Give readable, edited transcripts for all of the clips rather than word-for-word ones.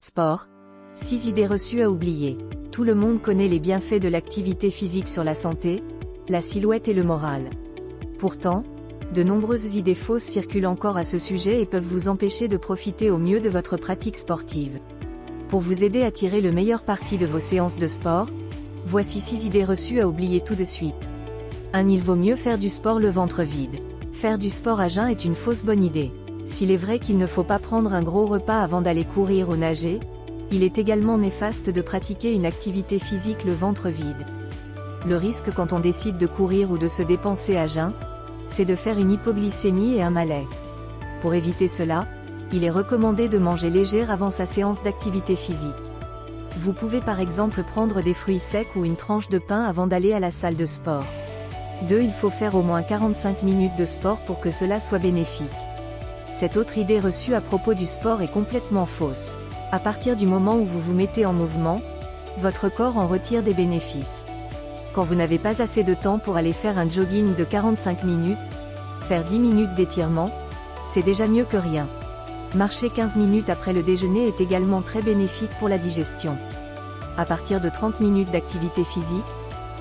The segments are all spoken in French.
Sport. 6 idées reçues à oublier. Tout le monde connaît les bienfaits de l'activité physique sur la santé, la silhouette et le moral. Pourtant, de nombreuses idées fausses circulent encore à ce sujet et peuvent vous empêcher de profiter au mieux de votre pratique sportive. Pour vous aider à tirer le meilleur parti de vos séances de sport, voici 6 idées reçues à oublier tout de suite. 1. Il vaut mieux faire du sport le ventre vide. Faire du sport à jeun est une fausse bonne idée. S'il est vrai qu'il ne faut pas prendre un gros repas avant d'aller courir ou nager, il est également néfaste de pratiquer une activité physique le ventre vide. Le risque quand on décide de courir ou de se dépenser à jeun, c'est de faire une hypoglycémie et un malaise. Pour éviter cela, il est recommandé de manger léger avant sa séance d'activité physique. Vous pouvez par exemple prendre des fruits secs ou une tranche de pain avant d'aller à la salle de sport. 2. Il faut faire au moins 45 minutes de sport pour que cela soit bénéfique. Cette autre idée reçue à propos du sport est complètement fausse. À partir du moment où vous vous mettez en mouvement, votre corps en retire des bénéfices. Quand vous n'avez pas assez de temps pour aller faire un jogging de 45 minutes, faire 10 minutes d'étirement, c'est déjà mieux que rien. Marcher 15 minutes après le déjeuner est également très bénéfique pour la digestion. À partir de 30 minutes d'activité physique,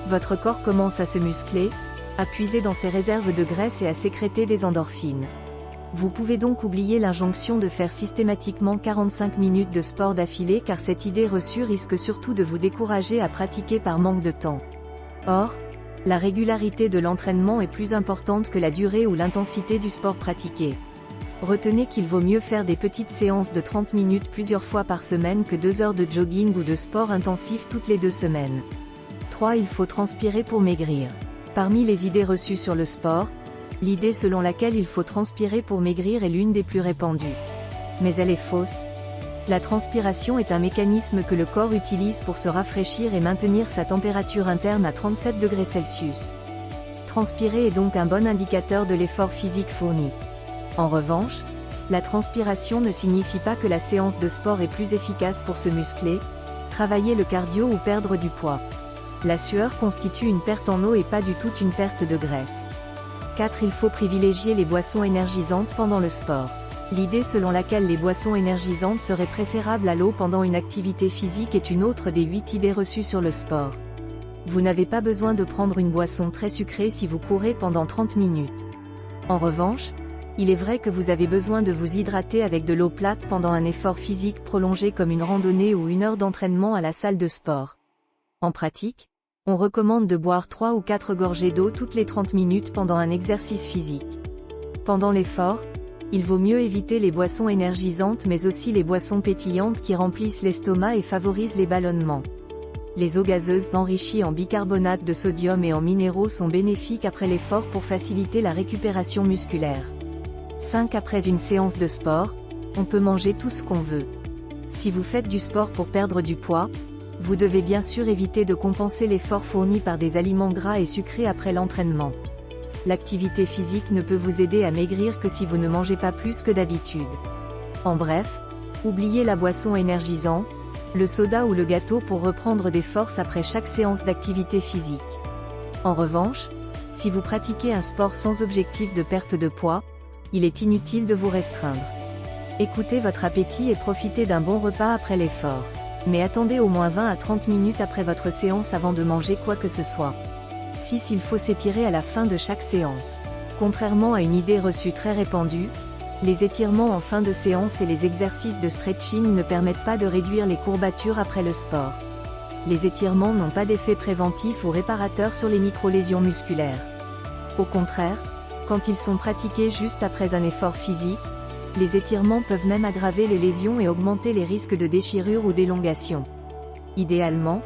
votre corps commence à se muscler, à puiser dans ses réserves de graisse et à sécréter des endorphines. Vous pouvez donc oublier l'injonction de faire systématiquement 45 minutes de sport d'affilée car cette idée reçue risque surtout de vous décourager à pratiquer par manque de temps. Or, la régularité de l'entraînement est plus importante que la durée ou l'intensité du sport pratiqué. Retenez qu'il vaut mieux faire des petites séances de 30 minutes plusieurs fois par semaine que 2 heures de jogging ou de sport intensif toutes les 2 semaines. 3. Il faut transpirer pour maigrir. Parmi les idées reçues sur le sport, l'idée selon laquelle il faut transpirer pour maigrir est l'une des plus répandues. Mais elle est fausse. La transpiration est un mécanisme que le corps utilise pour se rafraîchir et maintenir sa température interne à 37 degrés Celsius. Transpirer est donc un bon indicateur de l'effort physique fourni. En revanche, la transpiration ne signifie pas que la séance de sport est plus efficace pour se muscler, travailler le cardio ou perdre du poids. La sueur constitue une perte en eau et pas du tout une perte de graisse. 4. Il faut privilégier les boissons énergisantes pendant le sport. L'idée selon laquelle les boissons énergisantes seraient préférables à l'eau pendant une activité physique est une autre des 8 idées reçues sur le sport. Vous n'avez pas besoin de prendre une boisson très sucrée si vous courez pendant 30 minutes. En revanche, il est vrai que vous avez besoin de vous hydrater avec de l'eau plate pendant un effort physique prolongé comme une randonnée ou une heure d'entraînement à la salle de sport. En pratique, on recommande de boire 3 ou 4 gorgées d'eau toutes les 30 minutes pendant un exercice physique. Pendant l'effort, il vaut mieux éviter les boissons énergisantes mais aussi les boissons pétillantes qui remplissent l'estomac et favorisent les ballonnements. Les eaux gazeuses enrichies en bicarbonate de sodium et en minéraux sont bénéfiques après l'effort pour faciliter la récupération musculaire. 5. Après une séance de sport, on peut manger tout ce qu'on veut. Si vous faites du sport pour perdre du poids, vous devez bien sûr éviter de compenser l'effort fourni par des aliments gras et sucrés après l'entraînement. L'activité physique ne peut vous aider à maigrir que si vous ne mangez pas plus que d'habitude. En bref, oubliez la boisson énergisante, le soda ou le gâteau pour reprendre des forces après chaque séance d'activité physique. En revanche, si vous pratiquez un sport sans objectif de perte de poids, il est inutile de vous restreindre. Écoutez votre appétit et profitez d'un bon repas après l'effort. Mais attendez au moins 20 à 30 minutes après votre séance avant de manger quoi que ce soit. 6. Il faut s'étirer à la fin de chaque séance. Contrairement à une idée reçue très répandue, les étirements en fin de séance et les exercices de stretching ne permettent pas de réduire les courbatures après le sport. Les étirements n'ont pas d'effet préventif ou réparateur sur les micro-lésions musculaires. Au contraire, quand ils sont pratiqués juste après un effort physique, les étirements peuvent même aggraver les lésions et augmenter les risques de déchirure ou d'élongation. Idéalement,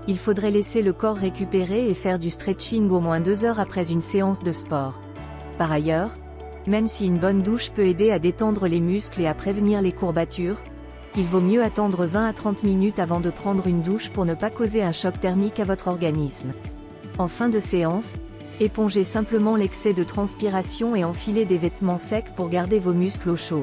il faudrait laisser le corps récupérer et faire du stretching au moins 2 heures après une séance de sport. Par ailleurs, même si une bonne douche peut aider à détendre les muscles et à prévenir les courbatures, il vaut mieux attendre 20 à 30 minutes avant de prendre une douche pour ne pas causer un choc thermique à votre organisme. En fin de séance, épongez simplement l'excès de transpiration et enfilez des vêtements secs pour garder vos muscles au chaud.